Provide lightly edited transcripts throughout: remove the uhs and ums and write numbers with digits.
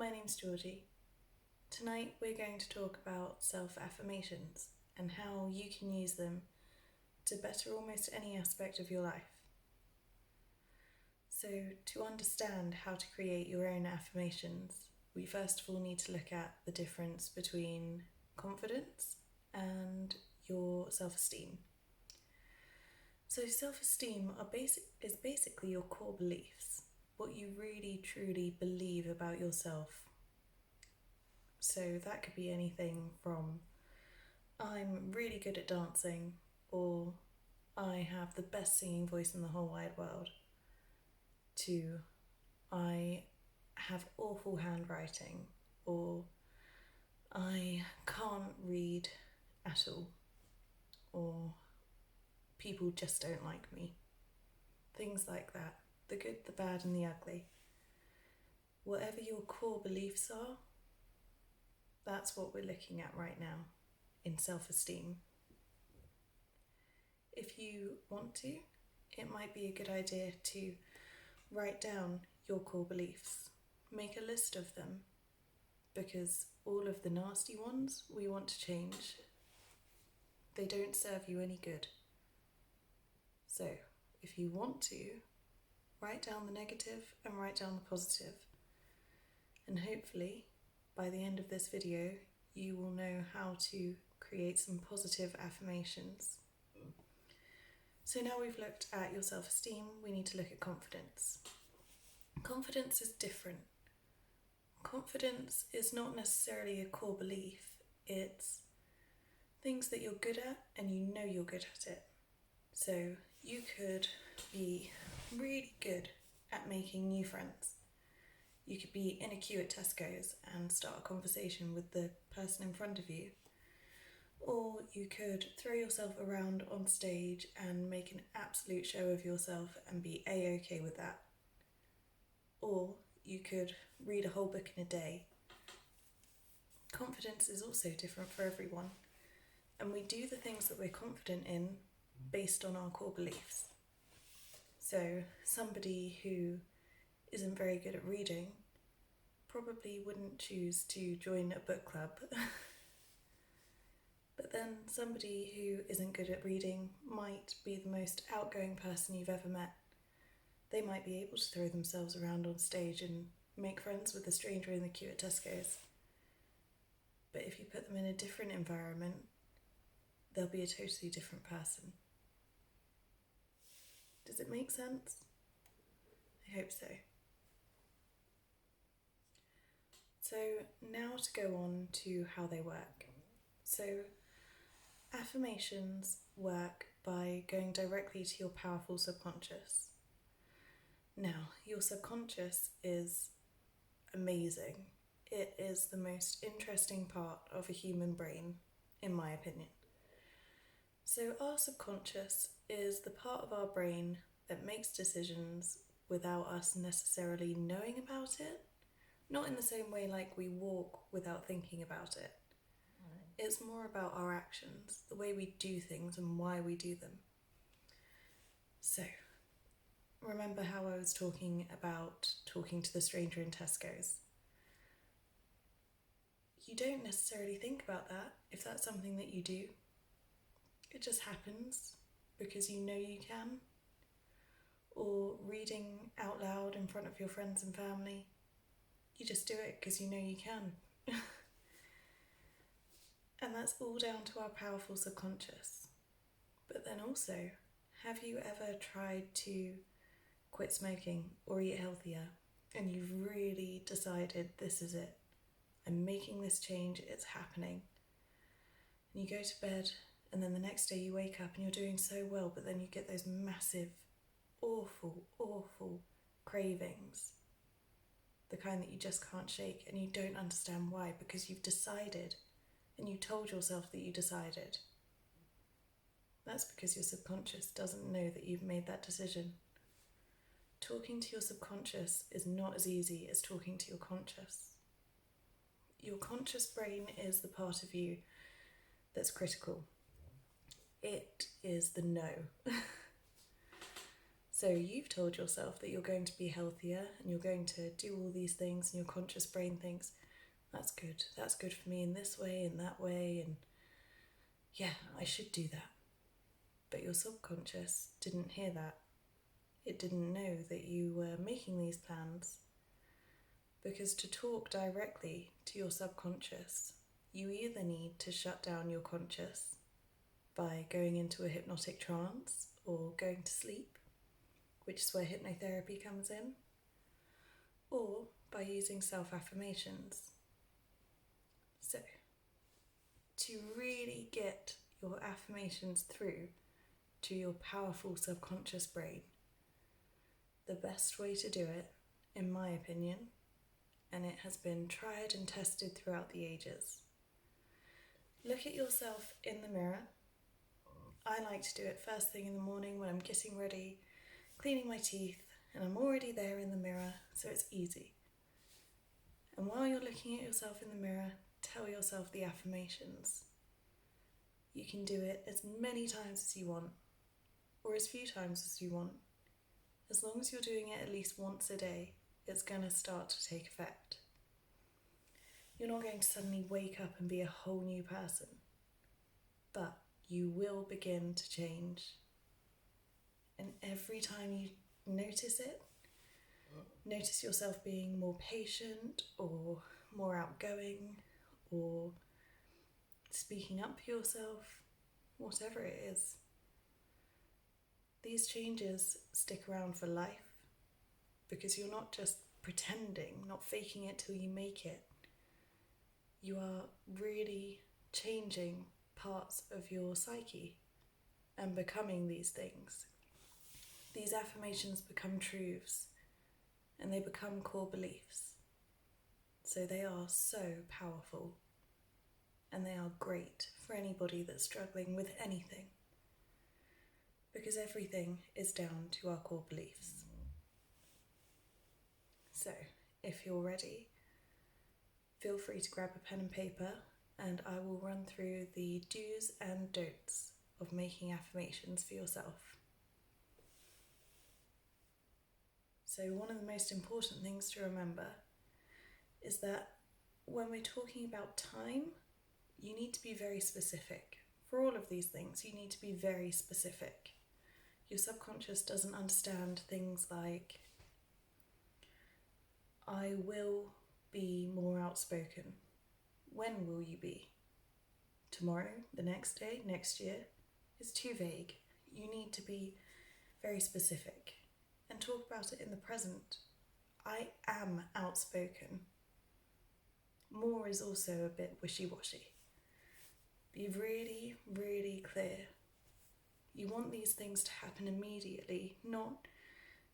my name's Georgie. Tonight we're going to talk about self-affirmations and how you can use them to better almost any aspect of your life. So, to understand how to create your own affirmations, we first of all need to look at the difference between confidence and your self-esteem. So self-esteem is basically your core beliefs, what you really truly believe about yourself. So that could be anything from I'm really good at dancing, or I have the best singing voice in the whole wide world, to I have awful handwriting, or I can't read at all, or people just don't like me. Things like that. The good, the bad, and the ugly. Whatever your core beliefs are, that's what we're looking at right now in self-esteem. If you want to, it might be a good idea to write down your core beliefs. Make a list of them, because all of the nasty ones we want to change. They don't serve you any good. So, if you want to, write down the negative and write down the positive. And hopefully, by the end of this video, you will know how to create some positive affirmations. So now we've looked at your self-esteem, we need to look at confidence. Confidence is different. Confidence is not necessarily a core belief, it's things that you're good at and you know you're good at it. So you could be really good at making new friends. You could be in a queue at Tesco's and start a conversation with the person in front of you. Or you could throw yourself around on stage and make an absolute show of yourself and be A-okay with that. Or you could read a whole book in a day. Confidence is also different for everyone. And we do the things that we're confident in based on our core beliefs. So somebody who isn't very good at reading probably wouldn't choose to join a book club. But then somebody who isn't good at reading might be the most outgoing person you've ever met. They might be able to throw themselves around on stage and make friends with a stranger in the queue at Tesco's. But if you put them in a different environment, they'll be a totally different person. Does it make sense? I hope so. So now to go on to how they work. So affirmations work by going directly to your powerful subconscious. Now, your subconscious is amazing. It is the most interesting part of a human brain, in my opinion. So our subconscious is the part of our brain that makes decisions without us necessarily knowing about it. Not in the same way like we walk without thinking about it. It's more about our actions, the way we do things and why we do them. So, remember how I was talking about talking to the stranger in Tesco's? You don't necessarily think about that if that's something that you do. It just happens because you know you can. Or reading out loud in front of your friends and family. You just do it because you know you can. And that's all down to our powerful subconscious. But then also, have you ever tried to quit smoking or eat healthier and you've really decided this is it? I'm making this change, it's happening. And you go to bed and then the next day you wake up and you're doing so well, but then you get those massive, awful, awful cravings. The kind that you just can't shake and you don't understand why, because you've decided and you told yourself that you decided. That's because your subconscious doesn't know that you've made that decision. Talking to your subconscious is not as easy as talking to your conscious. Your conscious brain is the part of you that's critical. It is the no. So you've told yourself that you're going to be healthier and you're going to do all these things, and your conscious brain thinks, that's good for me in this way, in that way, and yeah, I should do that. But your subconscious didn't hear that. It didn't know that you were making these plans. Because to talk directly to your subconscious, you either need to shut down your conscious by going into a hypnotic trance or going to sleep, which is where hypnotherapy comes in, or by using self-affirmations. So, to really get your affirmations through to your powerful subconscious brain, the best way to do it, in my opinion, and it has been tried and tested throughout the ages, look at yourself in the mirror. I like to do it first thing in the morning when I'm getting ready, cleaning my teeth, and I'm already there in the mirror, so it's easy. And while you're looking at yourself in the mirror, tell yourself the affirmations. You can do it as many times as you want, or as few times as you want. As long as you're doing it at least once a day, it's going to start to take effect. You're not going to suddenly wake up and be a whole new person, but you will begin to change. And every time you notice it, notice yourself being more patient or more outgoing or speaking up for yourself, whatever it is. These changes stick around for life because you're not just pretending, not faking it till you make it. You are really changing parts of your psyche and becoming these things. These affirmations become truths and they become core beliefs. So they are so powerful and they are great for anybody that's struggling with anything, because everything is down to our core beliefs. So if you're ready, feel free to grab a pen and paper and I will run through the do's and don'ts of making affirmations for yourself. So one of the most important things to remember is that when we're talking about time, you need to be very specific. For all of these things, you need to be very specific. Your subconscious doesn't understand things like, I will be more outspoken. When will you be? Tomorrow, the next day, next year? It's too vague. You need to be very specific and talk about it in the present. I am outspoken. More is also a bit wishy-washy. Be really, really clear. You want these things to happen immediately, not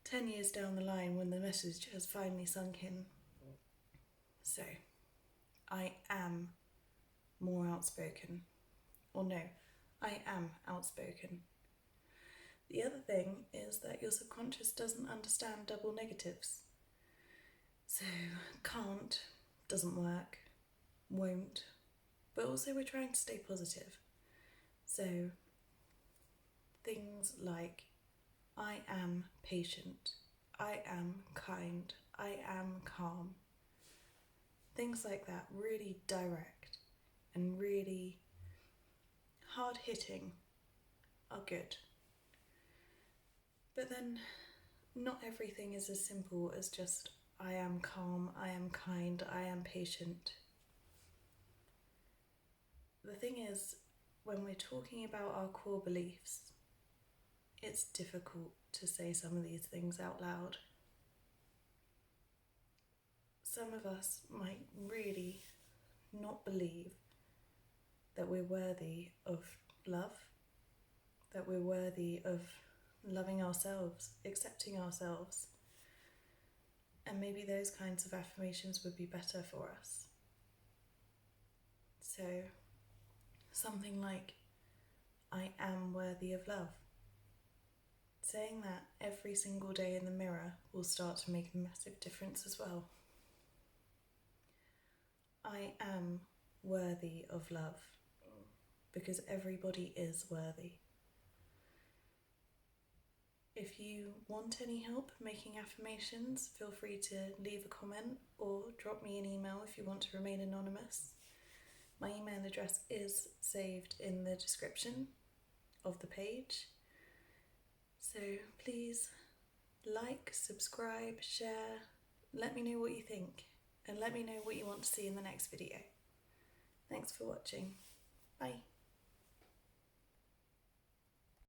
10 years down the line when the message has finally sunk in. So, I am more outspoken. Or no, I am outspoken. The other thing is that your subconscious doesn't understand double negatives. So, can't, doesn't work, won't, but also we're trying to stay positive. So, things like, I am patient, I am kind, I am calm. Things like that, really direct and really hard-hitting, are good. But then not everything is as simple as just I am calm, I am kind, I am patient. The thing is, when we're talking about our core beliefs, it's difficult to say some of these things out loud. Some of us might really not believe that we're worthy of love, that we're worthy of loving ourselves, accepting ourselves. And maybe those kinds of affirmations would be better for us. So, something like, I am worthy of love. Saying that every single day in the mirror will start to make a massive difference as well. I am worthy of love, because everybody is worthy. If you want any help making affirmations, feel free to leave a comment or drop me an email if you want to remain anonymous. My email address is saved in the description of the page. So please like, subscribe, share, let me know what you think, and let me know what you want to see in the next video. Thanks for watching. Bye.